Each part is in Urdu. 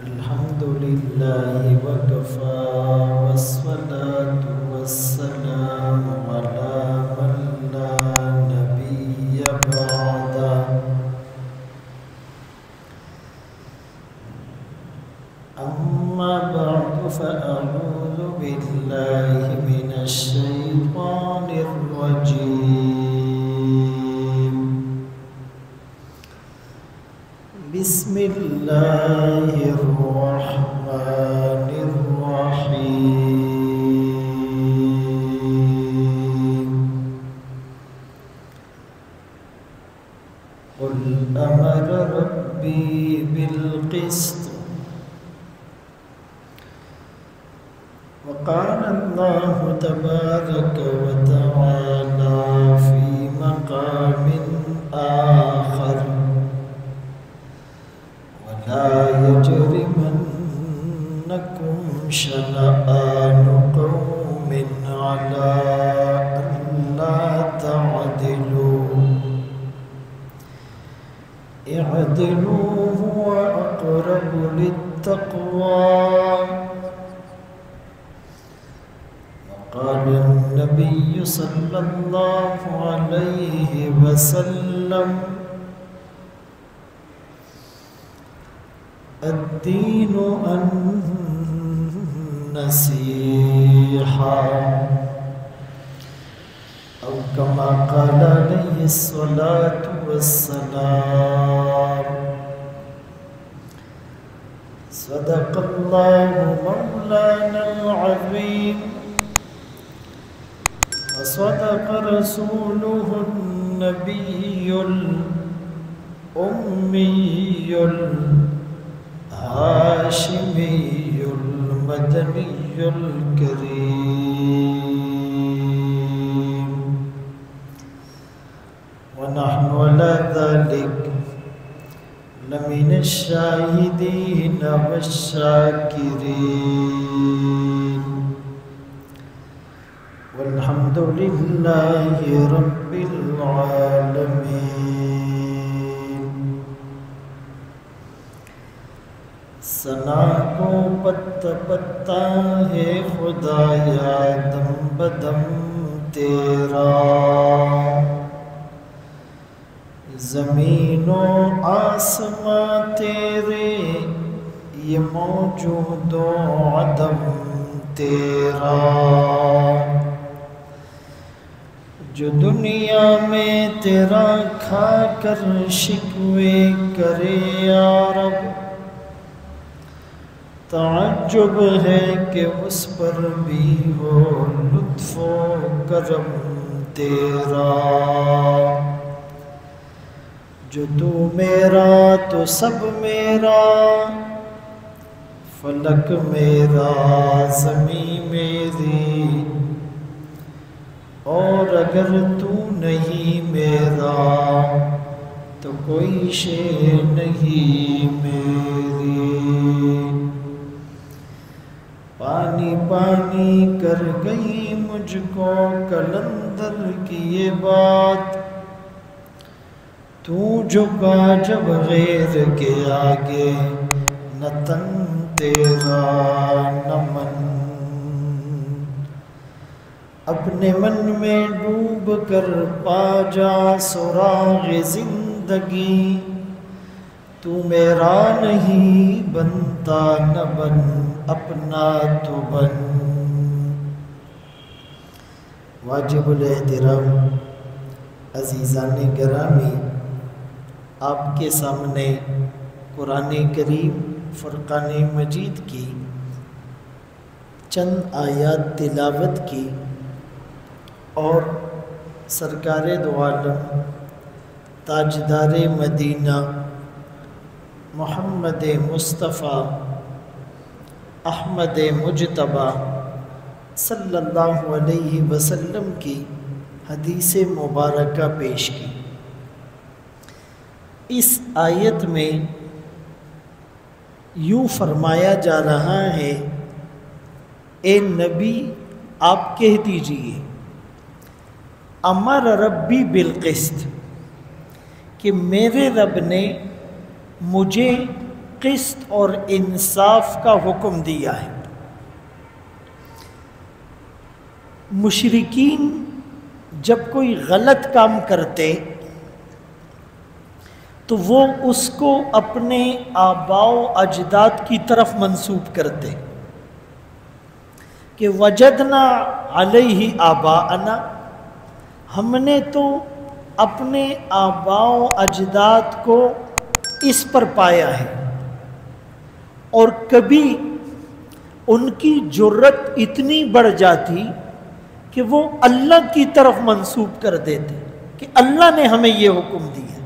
الحمد لله وكفى والصلاة والسلام على من لا نبي بعده أما بعد فأعوذ بالله من الشيطان الرجيم بسم الله الرحمن الرحيم قل أمر ربي بالقسط وقال الله تبارك وتعالى في مقام آخر ولا يجرمنكم شنآن قوم على ألا تعدلوا اعدلوا هو أقرب للتقوى قال النبي صلى الله عليه وسلم الدين النصيحة أو كما قال عليه الصلاة والسلام صدق الله مولانا العظيم وصدق رسوله النبي الأمي الهاشمي المدني الكريم ونحن على ذلك لمن الشاهدين والشاكرين والحمد لله رب العالمين ثنا کو پتا پتا ہے خدایا دم بدم تیرا زمین و آسماں تیرے یہ موجود و عدم تیرا جو دنیا میں تیرا کھا کر شکوے کرے یا رب تعجب ہے کہ اس پر بھی ہو لطف و کرم تیرا جو تو میرا تو سب میرا فلک میرا زمین میری اور اگر تو نہیں میرا تو کوئی شے نہیں میری پانی پانی کر گئی مجھ کو کلندر کی یہ بات تو جھکا جب غیر کے آگے نہ تن تیرا نہ من اپنے من میں ڈوب کر پا جا سراغ زندگی تو میرا نہیں بنتا نہ بن اپنا تو بن واجب الاحترام عزیزان گرامی آپ کے سامنے قرآن کریم فرقان مجید کی چند آیات تلاوت کی اور سرکار دو عالم تاجدار مدینہ محمد مصطفیٰ احمد مجتبیٰ صلی اللہ علیہ وسلم کی حدیث مبارکہ پیش کی۔ اس آیت میں یوں فرمایا جا رہا ہے، اے نبی آپ کہہ دیجئے امر ربی بالقسط، کہ میرے رب نے مجھے قسط اور انصاف کا حکم دیا ہے۔ مشرکین جب کوئی غلط کام کرتے تو وہ اس کو اپنے آباء و اجداد کی طرف منسوب کرتے کہ وجدنا علیہ آباءنا، ہم نے تو اپنے آباء و اجداد کو اس پر پایا ہے، اور کبھی ان کی جرت اتنی بڑھ جاتی کہ وہ اللہ کی طرف منسوب کر دیتے کہ اللہ نے ہمیں یہ حکم دیا۔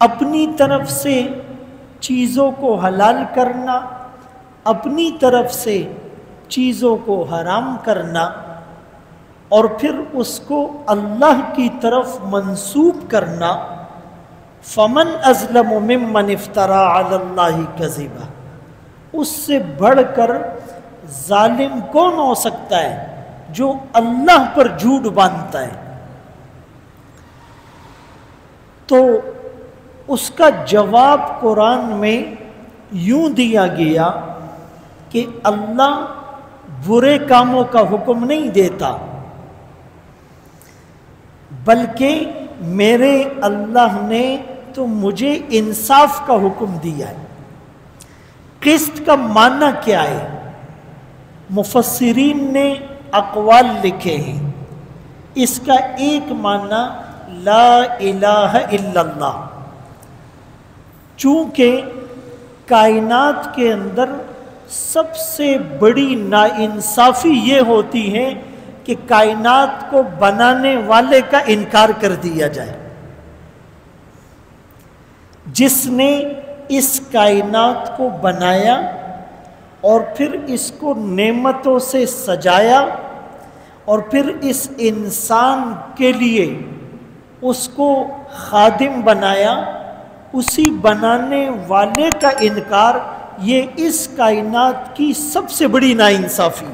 اپنی طرف سے چیزوں کو حلال کرنا، اپنی طرف سے چیزوں کو حرام کرنا، اور پھر اس کو اللہ کی طرف منسوب کرنا۔ فمن اظلم ممن افترى علی اللہ کذبا، اس سے بڑھ کر ظالم کون ہو سکتا ہے جو اللہ پر جھوٹ باندھتا ہے؟ تو اس کا جواب قرآن میں یوں دیا گیا کہ اللہ برے کاموں کا حکم نہیں دیتا، بلکہ میرے اللہ نے تو مجھے انصاف کا حکم دیا ہے۔ قسط کا معنی کیا ہے؟ مفسرین نے اقوال لکھے ہیں۔ اس کا ایک معنی لا الہ الا اللہ، چونکہ کائنات کے اندر سب سے بڑی ناانصافی یہ ہوتی ہے کہ کائنات کو بنانے والے کا انکار کر دیا جائے۔ جس نے اس کائنات کو بنایا اور پھر اس کو نعمتوں سے سجایا اور پھر اس انسان کے لیے اس کو خادم بنایا، اسی بنانے والے کا انکار یہ اس کائنات کی سب سے بڑی ناانصافی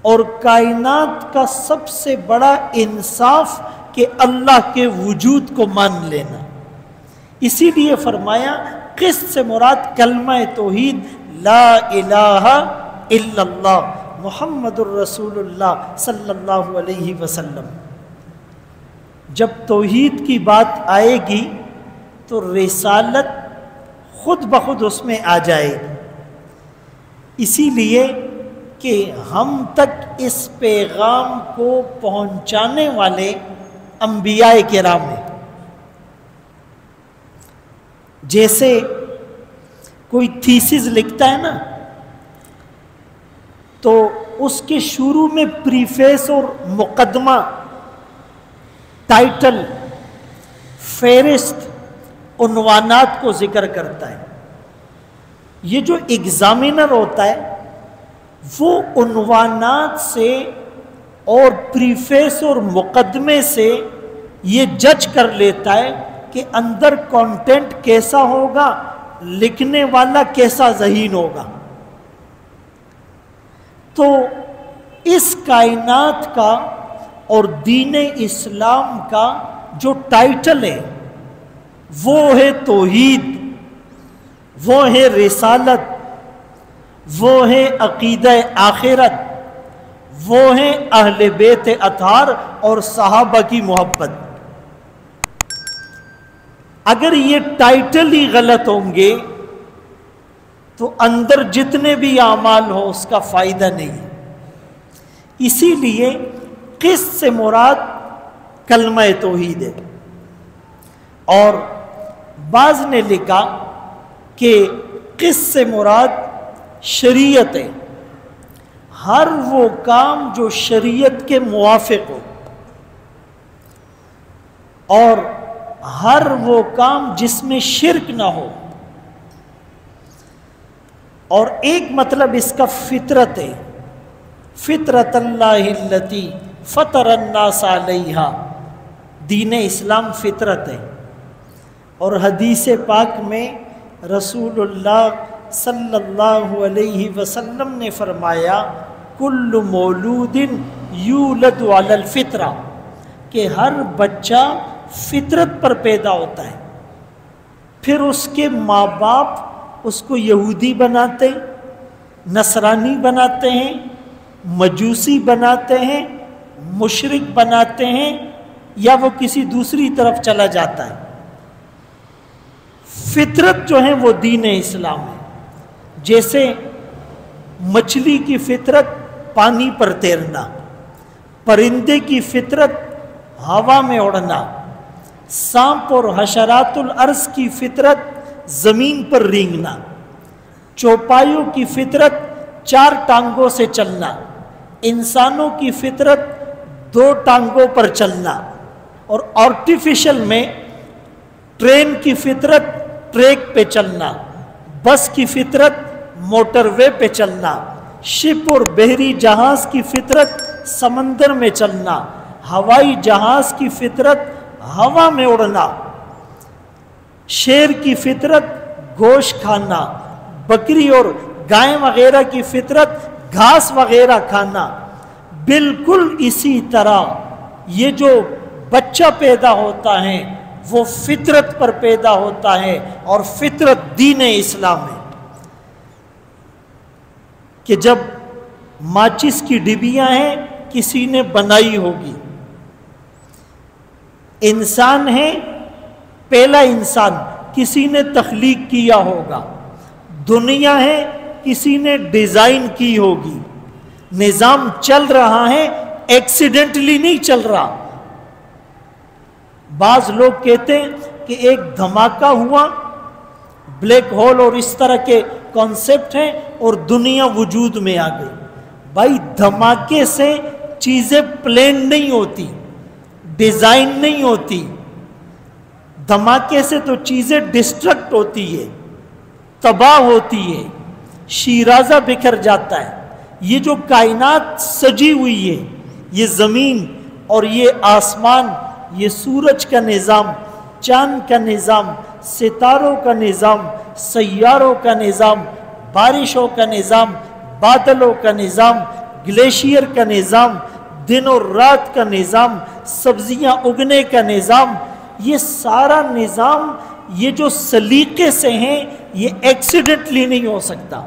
اور کائنات کا سب سے بڑا انصاف کہ اللہ کے وجود کو مان لینا۔ اسی لیے فرمایا قسط سے مراد کلمہ توحید لا الہ الا اللہ محمد الرسول اللہ صلی اللہ علیہ وسلم۔ جب توحید کی بات آئے گی تو رسالت خود بخود اس میں آ جائے گی، اسی لیے کہ ہم تک اس پیغام کو پہنچانے والے انبیاء کرام ہیں۔ جیسے کوئی تھیسس لکھتا ہے نا تو اس کے شروع میں پریفیس اور مقدمہ، ٹائٹل، فہرست، عنوانات کو ذکر کرتا ہے۔ یہ جو ایگزامینر ہوتا ہے وہ عنوانات سے اور پریفیس اور مقدمے سے یہ جج کر لیتا ہے کہ اندر کانٹینٹ کیسا ہوگا، لکھنے والا کیسا ذہین ہوگا۔ تو اس کائنات کا اور دین اسلام کا جو ٹائٹل ہے وہ ہے توحید، وہ ہے رسالت، وہ ہے عقیدہ آخرت، وہ ہے اہل بیت اطہار اور صحابہ کی محبت۔ اگر یہ ٹائٹل ہی غلط ہوں گے تو اندر جتنے بھی اعمال ہو اس کا فائدہ نہیں۔ اسی لیے قسط سے مراد کلمہ توحید ہے، اور بعض نے لکھا کہ قسط سے مراد شریعت ہے، ہر وہ کام جو شریعت کے موافق ہو اور ہر وہ کام جس میں شرک نہ ہو، اور ایک مطلب اس کا فطرت ہے، فطرت اللہ التی فطر الناس علیہا، دین اسلام فطرت ہے۔ اور حدیث پاک میں رسول اللہ صلی اللہ علیہ وسلم نے فرمایا کل مولود یولد علی الفطرہ، کہ ہر بچہ فطرت پر پیدا ہوتا ہے، پھر اس کے ماں باپ اس کو یہودی بناتے ہیں، نصرانی بناتے ہیں، مجوسی بناتے ہیں، مشرک بناتے ہیں، یا وہ کسی دوسری طرف چلا جاتا ہے۔ فطرت جو ہے وہ دین اسلام ہے۔ جیسے مچھلی کی فطرت پانی پر تیرنا، پرندے کی فطرت ہوا میں اڑنا، سانپ اور حشرات الارض کی فطرت زمین پر رینگنا، چوپایوں کی فطرت 4 ٹانگوں سے چلنا، انسانوں کی فطرت 2 ٹانگوں پر چلنا، اور آرٹیفیشل میں ٹرین کی فطرت ٹریک پہ چلنا، بس کی فطرت موٹر وے پہ چلنا، شپ اور بحری جہاز کی فطرت سمندر میں چلنا، ہوائی جہاز کی فطرت ہوا میں اڑنا، شیر کی فطرت گوشت کھانا، بکری اور گائے وغیرہ کی فطرت گھاس وغیرہ کھانا۔ بالکل اسی طرح یہ جو بچہ پیدا ہوتا ہے وہ فطرت پر پیدا ہوتا ہے، اور فطرت دین اسلام ہے۔ کہ جب ماچس کی ڈبیاں ہیں کسی نے بنائی ہوگی، انسان ہے پہلا انسان کسی نے تخلیق کیا ہوگا، دنیا ہے کسی نے ڈیزائن کی ہوگی، نظام چل رہا ہے ایکسیڈنٹلی نہیں چل رہا۔ بعض لوگ کہتے ہیں کہ ایک دھماکہ ہوا، بلیک ہول اور اس طرح کے کانسیپٹ ہیں اور دنیا وجود میں آ گئی۔ بھائی دھماکے سے چیزیں پلین نہیں ہوتی، ڈیزائن نہیں ہوتی، دھماکے سے تو چیزیں ڈسٹرکٹ ہوتی ہے، تباہ ہوتی ہے، شیرازہ بکھر جاتا ہے۔ یہ جو کائنات سجی ہوئی ہے، یہ زمین اور یہ آسمان، یہ سورج کا نظام، چاند کا نظام، ستاروں کا نظام، سیاروں کا نظام، بارشوں کا نظام، بادلوں کا نظام، گلیشیئر کا نظام، دن اور رات کا نظام، سبزیاں اگنے کا نظام، یہ سارا نظام یہ جو سلیقے سے ہیں یہ ایکسیڈنٹلی نہیں ہو سکتا،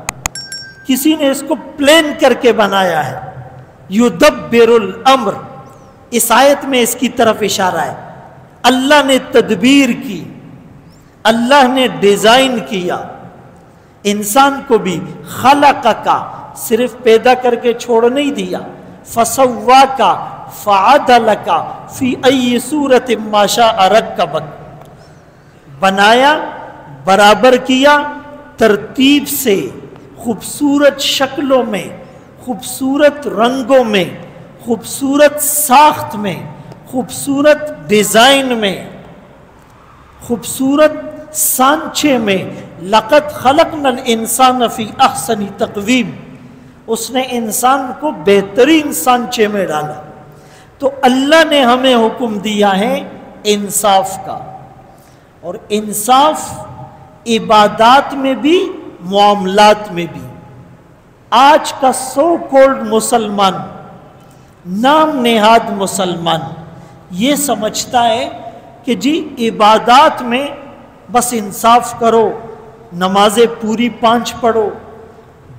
کسی نے اس کو پلان کر کے بنایا ہے۔ یدبر الامر، اس آیت میں اس کی طرف اشارہ ہے۔ اللہ نے تدبیر کی، اللہ نے ڈیزائن کیا۔ انسان کو بھی خلقک، صرف پیدا کر کے چھوڑ نہیں دیا، فسواک فعدلک فی ای صورت ما شاء رکبک، بنایا، برابر کیا، ترتیب سے، خوبصورت شکلوں میں، خوبصورت رنگوں میں، خوبصورت ساخت میں، خوبصورت ڈیزائن میں، خوبصورت سانچے میں۔ لقد خلقنا الانسان فی احسن تقویم، اس نے انسان کو بہترین سانچے میں ڈالا۔ تو اللہ نے ہمیں حکم دیا ہے انصاف کا، اور انصاف عبادات میں بھی، معاملات میں بھی۔ آج کا سو کولڈ مسلمان، نام نہاد مسلمان، یہ سمجھتا ہے کہ جی عبادات میں بس انصاف کرو، نمازیں پوری 5 پڑھو،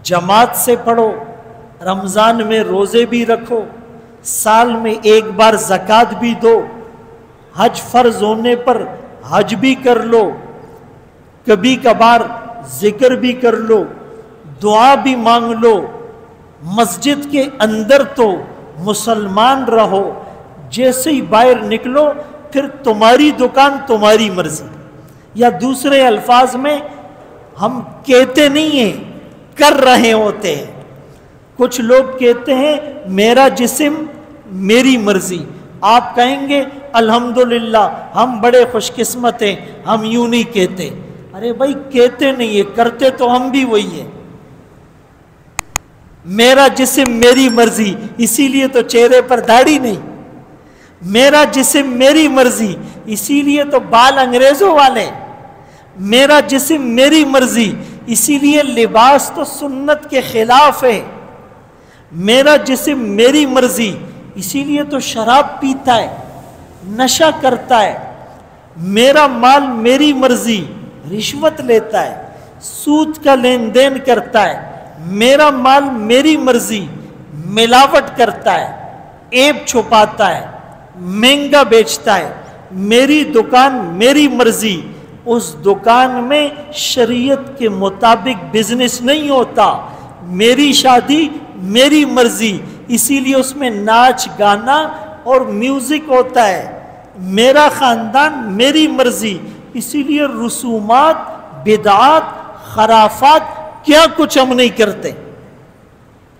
جماعت سے پڑھو، رمضان میں روزے بھی رکھو، سال میں 1 بار زکوٰۃ بھی دو، حج فرض ہونے پر حج بھی کر لو، کبھی کبھار ذکر بھی کر لو، دعا بھی مانگ لو، مسجد کے اندر تو مسلمان رہو، جیسے ہی باہر نکلو پھر تمہاری دکان تمہاری مرضی۔ یا دوسرے الفاظ میں ہم کہتے نہیں ہیں، کر رہے ہوتے ہیں۔ کچھ لوگ کہتے ہیں میرا جسم میری مرضی، آپ کہیں گے الحمدللہ ہم بڑے خوش قسمت ہیں، ہم یوں نہیں کہتے۔ ارے بھائی کہتے نہیں ہیں، کرتے تو ہم بھی وہی ہیں۔ میرا جسم میری مرضی، اسی لیے تو چہرے پر داڑھی نہیں۔ میرا جسم میری مرضی، اسی لیے تو بال انگریزوں والے۔ میرا جسم میری مرضی، اسی لیے لباس تو سنت کے خلاف ہے۔ میرا جسم میری مرضی، اسی لیے تو شراب پیتا ہے، نشہ کرتا ہے، میرا مال میری مرضی، رشوت لیتا ہے، سود کا لین دین کرتا ہے، میرا مال میری مرضی، ملاوٹ کرتا ہے، عیب چھپاتا ہے، مہنگا بیچتا ہے، میری دکان میری مرضی، اس دکان میں شریعت کے مطابق بزنس نہیں ہوتا، میری شادی میری مرضی، اسی لیے اس میں ناچ گانا اور میوزک ہوتا ہے، میرا خاندان میری مرضی، اسی لیے رسومات، بدعات، خرافات کیا کچھ ہم نہیں کرتے۔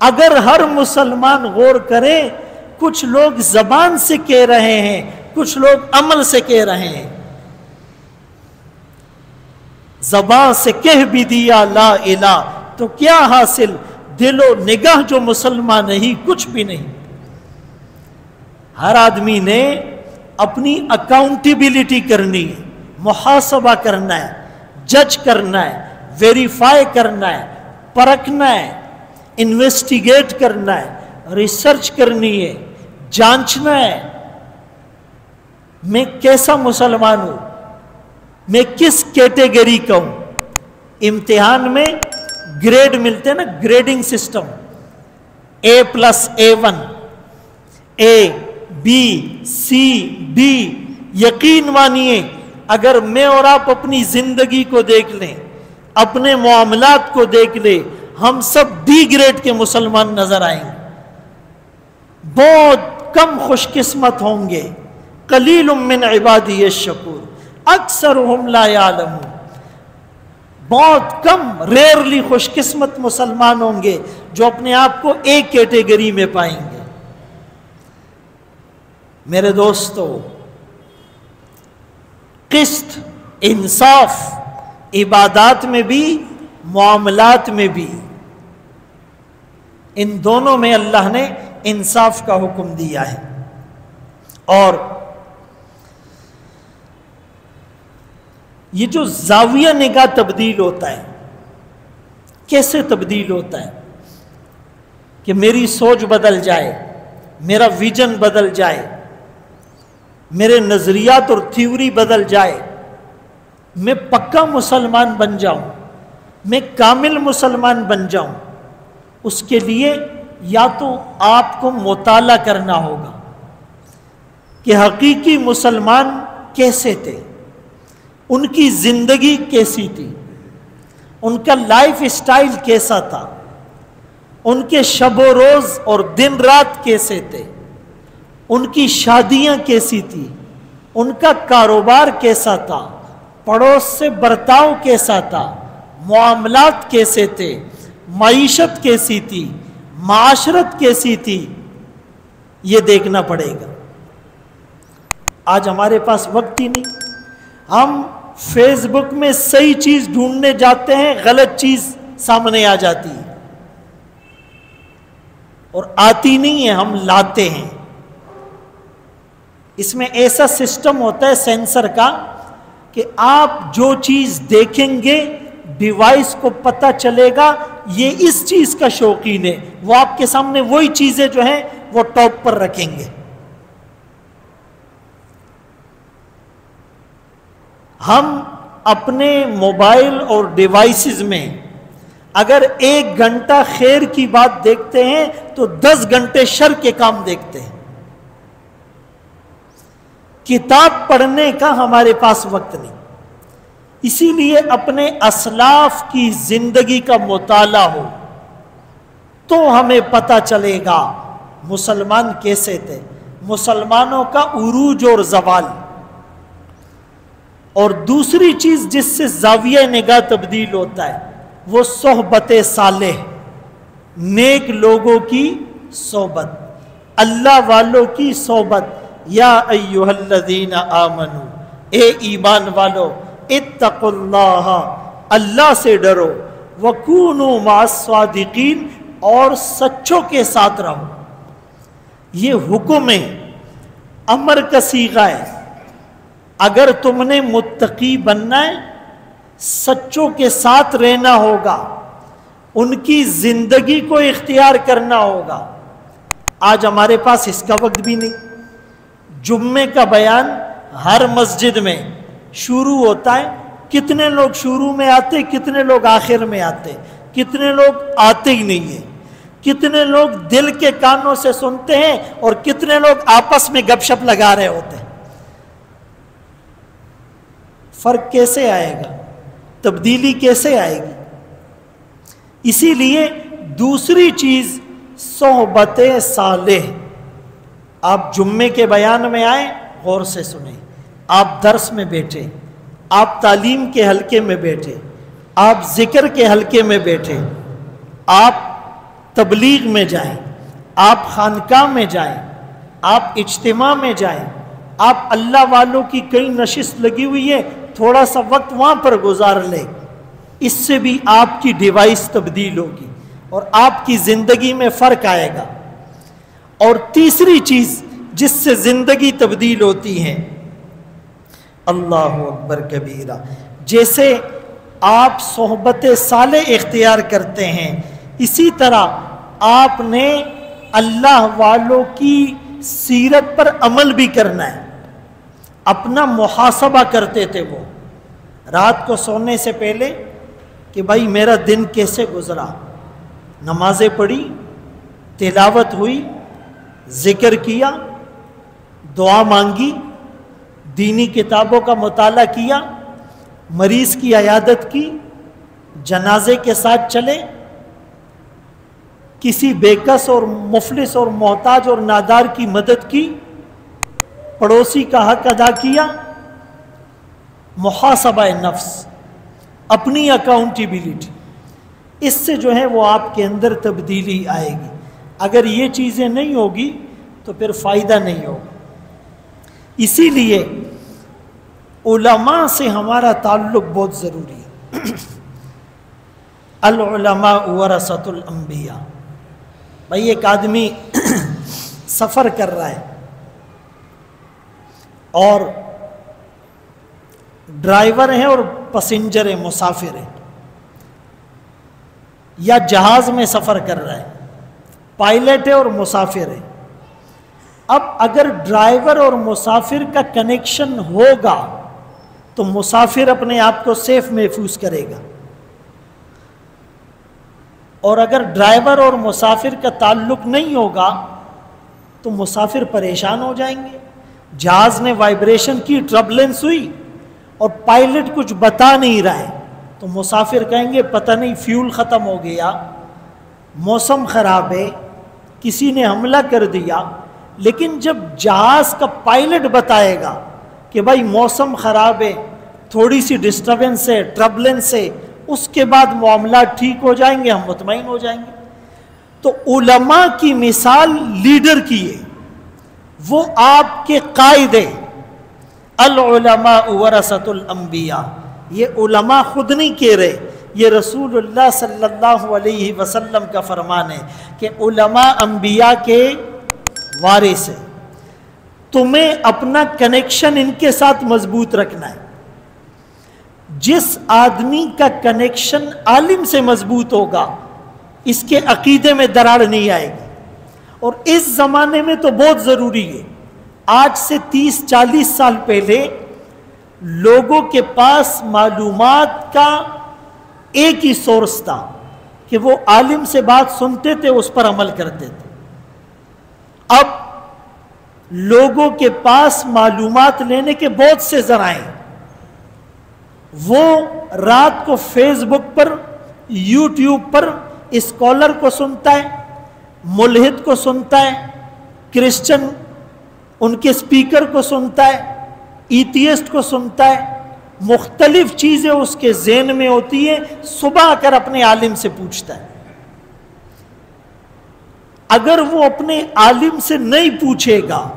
اگر ہر مسلمان غور کرے، کچھ لوگ زبان سے کہہ رہے ہیں، کچھ لوگ عمل سے کہہ رہے ہیں۔ زبان سے کہہ بھی دیا لا الہ تو کیا حاصل، دل و نگاہ جو مسلمان نہیں، کچھ بھی نہیں۔ ہر آدمی نے اپنی اکاؤنٹیبلٹی کرنی ہے، محاسبہ کرنا ہے، جج کرنا ہے، ویریفائی کرنا ہے، پرکھنا ہے، انویسٹیگیٹ کرنا ہے، ریسرچ کرنی ہے، جانچنا ہے، میں کیسا مسلمان ہوں، میں کس کیٹیگری کا ہوں۔ امتحان میں گریڈ ملتے ہیں نا، grading system, A+A1، A B C D۔ یقین مانیے اگر میں اور آپ اپنی زندگی کو دیکھ لیں، اپنے معاملات کو دیکھ لیں، ہم سب D گریڈ کے مسلمان نظر آئیں گے۔ بہت کم خوش قسمت ہوں گے، قلیل من عبادی الشکور، اکثرهم لا یعلمون۔ بہت کم، ریئرلی خوش قسمت مسلمان ہوں گے جو اپنے آپ کو ایک کیٹیگری میں پائیں گے۔ میرے دوستو، قسط، انصاف، عبادات میں بھی، معاملات میں بھی، ان دونوں میں اللہ نے انصاف کا حکم دیا ہے۔ اور یہ جو زاویہ نگاہ تبدیل ہوتا ہے، کیسے تبدیل ہوتا ہے کہ میری سوچ بدل جائے، میرا ویژن بدل جائے، میرے نظریات اور تھیوری بدل جائے، میں پکا مسلمان بن جاؤں، میں کامل مسلمان بن جاؤں۔ اس کے لیے یا تو آپ کو مطالعہ کرنا ہوگا کہ حقیقی مسلمان کیسے تھے، ان کی زندگی کیسی تھی، ان کا لائف اسٹائل کیسا تھا، ان کے شب و روز اور دن رات کیسے تھے، ان کی شادیاں کیسی تھی، ان کا کاروبار کیسا تھا، پڑوس سے برتاؤ کیسا تھا، معاملات کیسے تھے، معیشت کیسی تھی، معاشرت کیسی تھی، یہ دیکھنا پڑے گا۔ آج ہمارے پاس وقت ہی نہیں، ہم فیس بک میں صحیح چیز ڈھونڈنے جاتے ہیں، غلط چیز سامنے آ جاتی ہے، اور آتی نہیں ہے، ہم لاتے ہیں۔ اس میں ایسا سسٹم ہوتا ہے سینسر کا کہ آپ جو چیز دیکھیں گے، ڈیوائس کو پتہ چلے گا یہ اس چیز کا شوقین ہے، وہ آپ کے سامنے وہی چیزیں جو ہیں وہ ٹاپ پر رکھیں گے۔ ہم اپنے موبائل اور ڈیوائسز میں اگر 1 گھنٹہ خیر کی بات دیکھتے ہیں تو 10 گھنٹے شر کے کام دیکھتے ہیں۔ کتاب پڑھنے کا ہمارے پاس وقت نہیں، اسی لیے اپنے اسلاف کی زندگی کا مطالعہ ہو تو ہمیں پتہ چلے گا مسلمان کیسے تھے، مسلمانوں کا عروج اور زوال۔ اور دوسری چیز جس سے زاویہ نگاہ تبدیل ہوتا ہے وہ صحبت صالح، نیک لوگوں کی صحبت، اللہ والوں کی صحبت۔ یا ایھا الذین آمنو، اے ایمان والو، اتقوا اللہ، اللہ سے ڈرو، وکونوا مع الصادقین، اور سچوں کے ساتھ رہو۔ یہ حکم ہے، امر کا صیغہ ہے۔ اگر تم نے متقی بننا ہے، سچوں کے ساتھ رہنا ہوگا، ان کی زندگی کو اختیار کرنا ہوگا۔ آج ہمارے پاس اس کا وقت بھی نہیں۔ جمعے کا بیان ہر مسجد میں شروع ہوتا ہے، کتنے لوگ شروع میں آتے، کتنے لوگ آخر میں آتے، کتنے لوگ آتے ہی نہیں ہیں، کتنے لوگ دل کے کانوں سے سنتے ہیں اور کتنے لوگ آپس میں گپ شپ لگا رہے ہوتے ہیں۔ فرق کیسے آئے گا؟ تبدیلی کیسے آئے گی؟ اسی لیے دوسری چیز صحبت صالح۔ آپ جمعے کے بیان میں آئیں، غور سے سنیں، آپ درس میں بیٹھے، آپ تعلیم کے حلقے میں بیٹھے، آپ ذکر کے حلقے میں بیٹھے، آپ تبلیغ میں جائیں، آپ خانقاہ میں جائیں، آپ اجتماع میں جائیں، آپ اللہ والوں کی کئی نشست لگی ہوئی ہے، تھوڑا سا وقت وہاں پر گزار لیں، اس سے بھی آپ کی ڈیوائس تبدیل ہوگی اور آپ کی زندگی میں فرق آئے گا۔ اور تیسری چیز جس سے زندگی تبدیل ہوتی ہے، اللہ اکبر کبیرہ، جیسے آپ صحبت صالح اختیار کرتے ہیں، اسی طرح آپ نے اللہ والوں کی سیرت پر عمل بھی کرنا ہے۔ اپنا محاسبہ کرتے تھے وہ رات کو سونے سے پہلے کہ بھائی میرا دن کیسے گزرا، نمازیں پڑھی، تلاوت ہوئی، ذکر کیا، دعا مانگی، دینی کتابوں کا مطالعہ کیا، مریض کی عیادت کی، جنازے کے ساتھ چلے، کسی بےکس اور مفلس اور محتاج اور نادار کی مدد کی، پڑوسی کا حق ادا کیا۔ محاسبہ نفس، اپنی اکاؤنٹیبلٹی، اس سے جو ہے وہ آپ کے اندر تبدیلی آئے گی۔ اگر یہ چیزیں نہیں ہوگی تو پھر فائدہ نہیں ہوگا۔ اسی لیے علماء سے ہمارا تعلق بہت ضروری ہے۔ العلماء ورثۃ الانبیاء۔ بھائی ایک آدمی سفر کر رہا ہے اور ڈرائیور ہے اور پسنجر ہے، مسافر ہے، یا جہاز میں سفر کر رہا ہے، پائلٹ ہے اور مسافر ہے۔ اب اگر ڈرائیور اور مسافر کا کنیکشن ہوگا تو مسافر اپنے آپ کو سیف محفوظ کرے گا، اور اگر ڈرائیور اور مسافر کا تعلق نہیں ہوگا تو مسافر پریشان ہو جائیں گے۔ جہاز نے وائبریشن کی، ٹربلنس ہوئی اور پائلٹ کچھ بتا نہیں رہا ہے تو مسافر کہیں گے پتہ نہیں فیول ختم ہو گیا، موسم خراب ہے، کسی نے حملہ کر دیا۔ لیکن جب جہاز کا پائلٹ بتائے گا کہ بھائی موسم خراب ہے، تھوڑی سی ڈسٹربنس ہے، ٹربلنس ہے، اس کے بعد معاملات ٹھیک ہو جائیں گے، ہم مطمئن ہو جائیں گے۔ تو علماء کی مثال لیڈر کی ہے، وہ آپ کے قائد ہیں۔ العلماء ورثۃ الانبیاء، یہ علماء خود نہیں کہہ رہے، یہ رسول اللہ صلی اللہ علیہ وسلم کا فرمان ہے کہ علماء انبیاء کے وارث ہیں۔ تمہیں اپنا کنیکشن ان کے ساتھ مضبوط رکھنا ہے۔ جس آدمی کا کنیکشن عالم سے مضبوط ہوگا، اس کے عقیدے میں دراڑ نہیں آئے گی، اور اس زمانے میں تو بہت ضروری ہے۔ آج سے 30-40 سال پہلے لوگوں کے پاس معلومات کا ایک ہی سورس تھا کہ وہ عالم سے بات سنتے تھے، اس پر عمل کرتے تھے۔ اب لوگوں کے پاس معلومات لینے کے بہت سے ذرائع ہیں۔ وہ رات کو فیس بک پر، یوٹیوب پر اسکالر کو سنتا ہے، ملحد کو سنتا ہے، کرسچن ان کے سپیکر کو سنتا ہے، ایتھیسٹ کو سنتا ہے، مختلف چیزیں اس کے ذہن میں ہوتی ہیں، صبح آ کر اپنے عالم سے پوچھتا ہے۔ اگر وہ اپنے عالم سے نہیں پوچھے گا،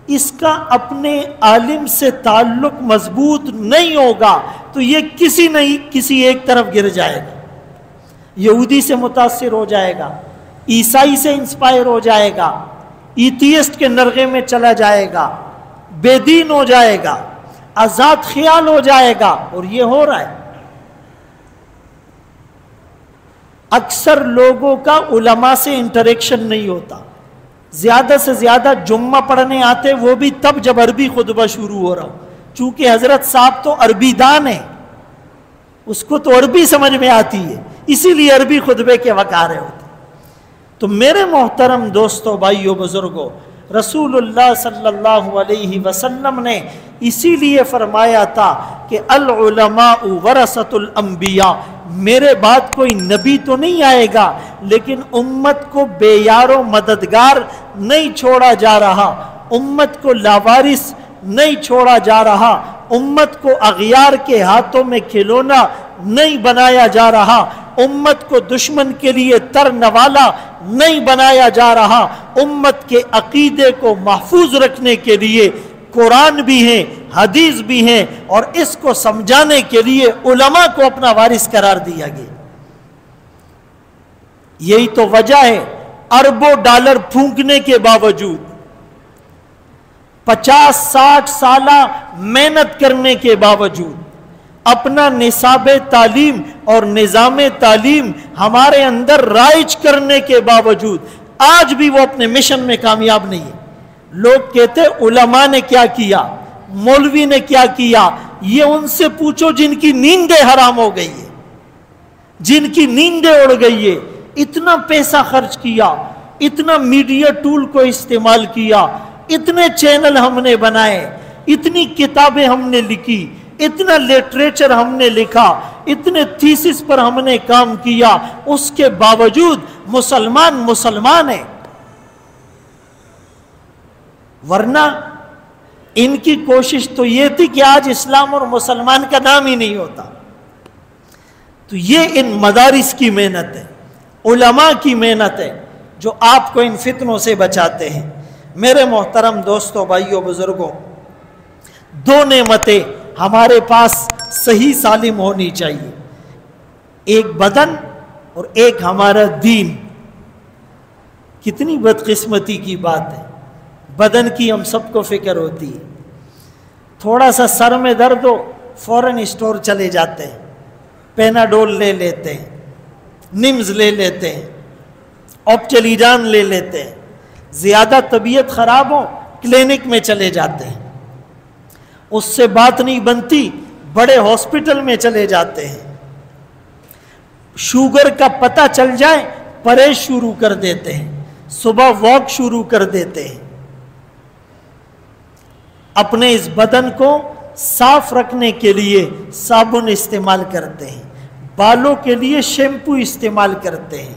اس کا اپنے عالم سے تعلق مضبوط نہیں ہوگا تو یہ کسی ایک طرف گر جائے گا۔ یہودی سے متاثر ہو جائے گا، عیسائی سے انسپائر ہو جائے گا، ایتھیسٹ کے نرغے میں چلا جائے گا، بے دین ہو جائے گا، آزاد خیال ہو جائے گا، اور یہ ہو رہا ہے۔ اکثر لوگوں کا علماء سے انٹریکشن نہیں ہوتا، زیادہ سے زیادہ جمعہ پڑھنے آتے وہ بھی تب جب عربی خطبہ شروع ہو رہا ہو، چونکہ حضرت صاحب تو عربی دان ہیں، اس کو تو عربی سمجھ میں آتی ہے، اسی لیے عربی خطبے کے وقت آ رہے ہوتے۔ تو میرے محترم دوستو، بھائیو، بزرگوں، رسول اللہ صلی اللہ علیہ وسلم نے اسی لیے فرمایا تھا کہ العلماء ورثۃ الانبیاء، میرے بعد کوئی نبی تو نہیں آئے گا لیکن امت کو بے یار و مددگار نہیں چھوڑا جا رہا، امت کو لاوارث نہیں چھوڑا جا رہا، امت کو اغیار کے ہاتھوں میں کھلونا نہیں بنایا جا رہا، امت کو دشمن کے لیے تر نوالا نہیں بنایا جا رہا، امت کے عقیدے کو محفوظ رکھنے کے لیے قرآن بھی ہیں، حدیث بھی ہیں، اور اس کو سمجھانے کے لیے علماء کو اپنا وارث قرار دیا گیا۔ یہی تو وجہ ہے اربوں ڈالر پھونکنے کے باوجود، 50-60 سالہ محنت کرنے کے باوجود، اپنا نصاب تعلیم اور نظام تعلیم ہمارے اندر رائج کرنے کے باوجود آج بھی وہ اپنے مشن میں کامیاب نہیں ہے۔ لوگ کہتے علماء نے کیا کیا، مولوی نے کیا کیا، یہ ان سے پوچھو جن کی نیندیں حرام ہو گئی ہے، جن کی نیندیں اڑ گئی ہے۔ اتنا پیسہ خرچ کیا، اتنا میڈیا ٹول کو استعمال کیا، اتنے چینل ہم نے بنائے، اتنی کتابیں ہم نے لکھی، اتنا لٹریچر ہم نے لکھا، اتنے تھیسس پر ہم نے کام کیا، اس کے باوجود مسلمان ہیں۔ ورنہ ان کی کوشش تو یہ تھی کہ آج اسلام اور مسلمان کا نام ہی نہیں ہوتا۔ تو یہ ان مدارس کی محنت ہے، علماء کی محنت ہے جو آپ کو ان فتنوں سے بچاتے ہیں۔ میرے محترم دوستو، بھائیو، بزرگوں، دو نعمتیں ہمارے پاس صحیح سالم ہونی چاہیے، ایک بدن اور ایک ہمارا دین۔ کتنی بدقسمتی کی بات ہے، بدن کی ہم سب کو فکر ہوتی ہے، تھوڑا سا سر میں درد ہو فوراً اسٹور چلے جاتے ہیں، پیناڈول لے لیتے ہیں، نمز لے لیتے ہیں، اوپچلیجان لے لیتے ہیں، زیادہ طبیعت خراب ہو کلینک میں چلے جاتے ہیں، اس سے بات نہیں بنتی بڑے ہاسپٹل میں چلے جاتے ہیں، شوگر کا پتہ چل جائے پرہیز شروع کر دیتے ہیں، صبح واک شروع کر دیتے ہیں۔ اپنے اس بدن کو صاف رکھنے کے لیے صابن استعمال کرتے ہیں، بالوں کے لیے شیمپو استعمال کرتے ہیں،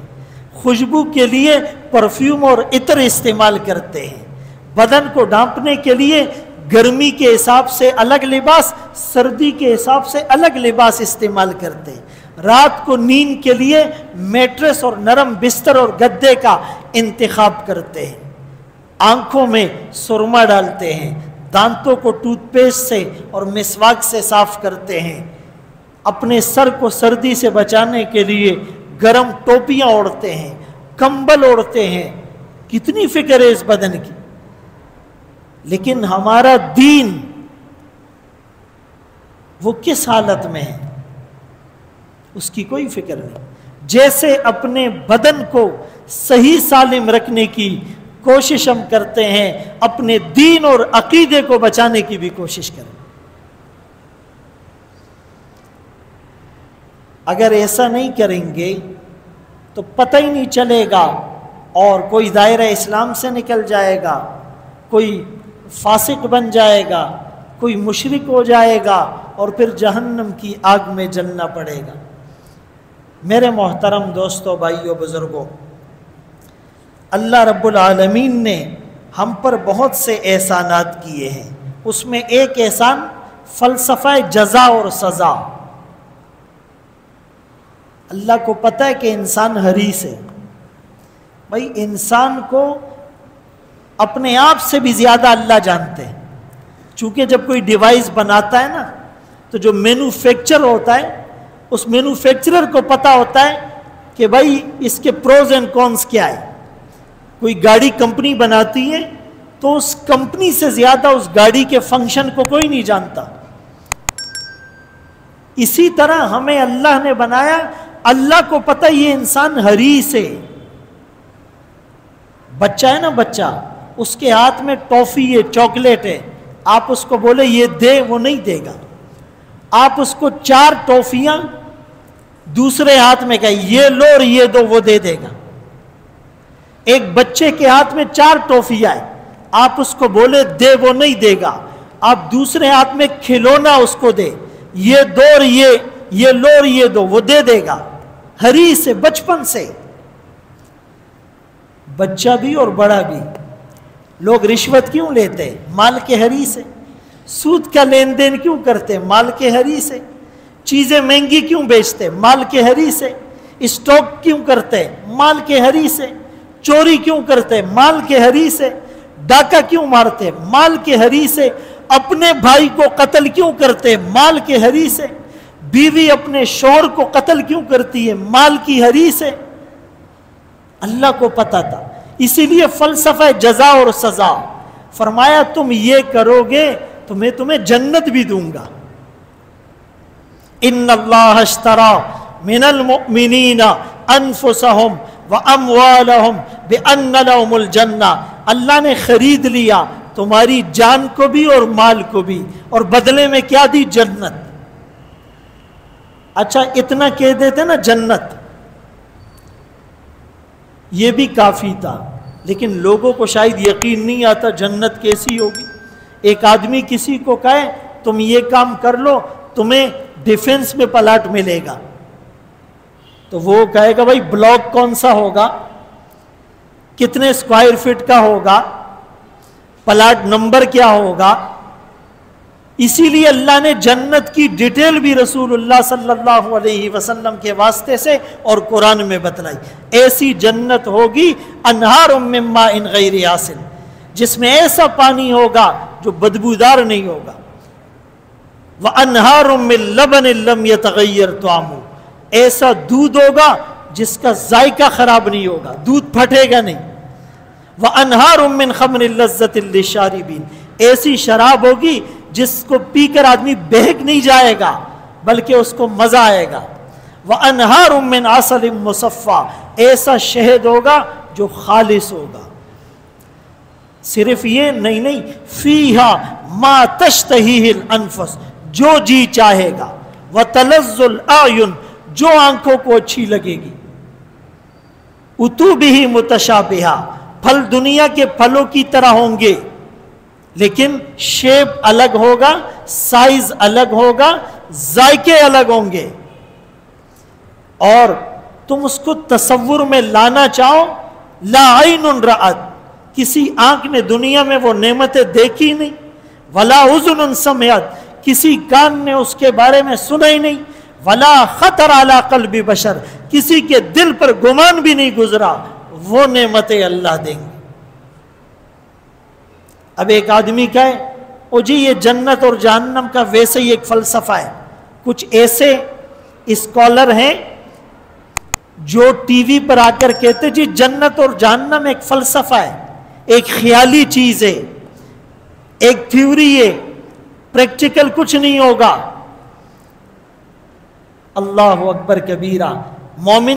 خوشبو کے لیے پرفیوم اور عطر استعمال کرتے ہیں، بدن کو ڈھانپنے کے لیے گرمی کے حساب سے الگ لباس، سردی کے حساب سے الگ لباس استعمال کرتے ہیں، رات کو نیند کے لیے میٹریس اور نرم بستر اور گدے کا انتخاب کرتے ہیں، آنکھوں میں سرما ڈالتے ہیں، دانتوں کو ٹوتھ پیسٹ سے اور مسواک سے صاف کرتے ہیں، اپنے سر کو سردی سے بچانے کے لیے گرم ٹوپیاں اوڑھتے ہیں، کمبل اوڑھتے ہیں۔ کتنی فکر ہے اس بدن کی، لیکن ہمارا دین وہ کس حالت میں ہے، اس کی کوئی فکر نہیں۔ جیسے اپنے بدن کو صحیح سالم رکھنے کی کوشش ہم کرتے ہیں، اپنے دین اور عقیدے کو بچانے کی بھی کوشش کریں۔ اگر ایسا نہیں کریں گے تو پتہ ہی نہیں چلے گا، اور کوئی دائرہ اسلام سے نکل جائے گا، کوئی فاسق بن جائے گا، کوئی مشرک ہو جائے گا، اور پھر جہنم کی آگ میں جلنا پڑے گا۔ میرے محترم دوستو، بھائیو، بزرگوں، اللہ رب العالمین نے ہم پر بہت سے احسانات کیے ہیں، اس میں ایک احسان فلسفہ جزا اور سزا۔ اللہ کو پتہ ہے کہ انسان حریص ہے، بھائی انسان کو اپنے آپ سے بھی زیادہ اللہ جانتے ہیں، چونکہ جب کوئی ڈیوائس بناتا ہے نا تو جو مینوفیکچر ہوتا ہے اس مینوفیکچرر کو پتہ ہوتا ہے کہ بھائی اس کے پروز اینڈ کونس کیا ہے۔ کوئی گاڑی کمپنی بناتی ہے تو اس کمپنی سے زیادہ اس گاڑی کے فنکشن کو کوئی نہیں جانتا۔ اسی طرح ہمیں اللہ نے بنایا، اللہ کو پتہ یہ انسان حریص ہے۔ بچہ ہے نا، بچہ، اس کے ہاتھ میں ٹافی ہے، چاکلیٹ ہے، آپ اس کو بولے یہ دے، وہ نہیں دے گا. آپ اس کو 4 ٹافیاں دوسرے ہاتھ میں کہیں یہ لو اور یہ دو، وہ دے دے گا. ایک بچے کے ہاتھ میں 4 ٹافیاں ہیں، آپ اس کو بولے دے، وہ نہیں دے گا. آپ دوسرے ہاتھ میں کھلونا اس کو دے، یہ دو اور یہ لو اور یہ دو، وہ دے دے گا. ہری سے، بچپن سے. بچہ بھی اور بڑا بھی. لوگ رشوت کیوں لیتے؟ مال کے ہری سے. سود کا لین دین کیوں کرتے؟ مال کے ہری سے. چیزیں مہنگی کیوں بیچتے؟ مال کے ہری سے. اسٹاک کیوں کرتے؟ مال کے ہری سے. چوری کیوں کرتے؟ مال کے ہری سے. ڈاکہ کیوں مارتے؟ مال کے ہری سے. اپنے بھائی کو قتل کیوں کرتے؟ مال کے ہری سے. بیوی اپنے شوہر کو قتل کیوں کرتی ہے؟ مال کی ہری سے. اللہ کو پتا تھا، اسی لیے فلسفہ جزا اور سزا. فرمایا تم یہ کرو گے تو میں تمہیں جنت بھی دوں گا. ان اللہ اشترى من المؤمنین انفسهم واموالهم بان لهم الجنہ. اللہ نے خرید لیا تمہاری جان کو بھی اور مال کو بھی، اور بدلے میں کیا دی؟ جنت. اچھا اتنا کہہ دیتے نا جنت، یہ بھی کافی تھا. لیکن لوگوں کو شاید یقین نہیں آتا جنت کیسی ہوگی. ایک آدمی کسی کو کہے تم یہ کام کر لو تمہیں ڈیفنس میں پلاٹ ملے گا، تو وہ کہے گا بھائی بلاک کون سا ہوگا، کتنے اسکوائر فٹ کا ہوگا، پلاٹ نمبر کیا ہوگا. اسی لیے اللہ نے جنت کی ڈیٹیل بھی رسول اللہ صلی اللہ علیہ وسلم کے واسطے سے اور قرآن میں بتلائی. ایسی جنت ہوگی انہار من ماء غیر آسن، جس میں ایسا پانی ہوگا جو بدبودار نہیں ہوگا. وَأَنْهَارٌ مِّن لَبَنٍ لَمْ يَتَغَيَّرْ طَعْمُهُ، ایسا دودھ ہوگا جس کا ذائقہ خراب نہیں ہوگا، دودھ پھٹے گا نہیں. وَأَنْهَارٌ مِّن خَمْرٍ لَذَّةٍ لِّلشَّارِبِينَ، ایسی شراب ہوگی جس کو پی کر آدمی بہک نہیں جائے گا بلکہ اس کو مزہ آئے گا. وَأَنْهَارٌ مِّنْ عَسَلٍ مُّصَفًّى، ایسا شہد ہوگا جو خالص ہوگا. صرف یہ نہیں، فِيهَا مَا تَشْتَهِيهِ الْأَنفُسُ، جو جی چاہے گا. وَتَلَذُّ الْأَعْيُنُ، جو آنکھوں کو اچھی لگے گی. اُتُوبِهِ مُتَشَابِهًا، پھل دنیا کے پھلوں کی طرح ہوں گے لیکن شیپ الگ ہوگا، سائز الگ ہوگا، ذائقے الگ ہوں گے. اور تم اس کو تصور میں لانا چاہو، لا عین رأت، کسی آنکھ نے دنیا میں وہ نعمتیں دیکھی نہیں. ولا اذن سمعت، کسی کان نے اس کے بارے میں سنا ہی نہیں. ولا خطر علی قلب بشر، کسی کے دل پر گمان بھی نہیں گزرا. وہ نعمتیں اللہ دیں گے. اب ایک آدمی کہے او جی یہ جنت اور جہنم کا ویسے ہی ایک فلسفہ ہے. کچھ ایسے اسکالر ہیں جو ٹی وی پر آ کر کہتے جی جنت اور جہنم ایک فلسفہ ہے، ایک خیالی چیز ہے، ایک تھیوری ہے، پریکٹیکل کچھ نہیں ہوگا. اللہ اکبر کبیرہ. مومن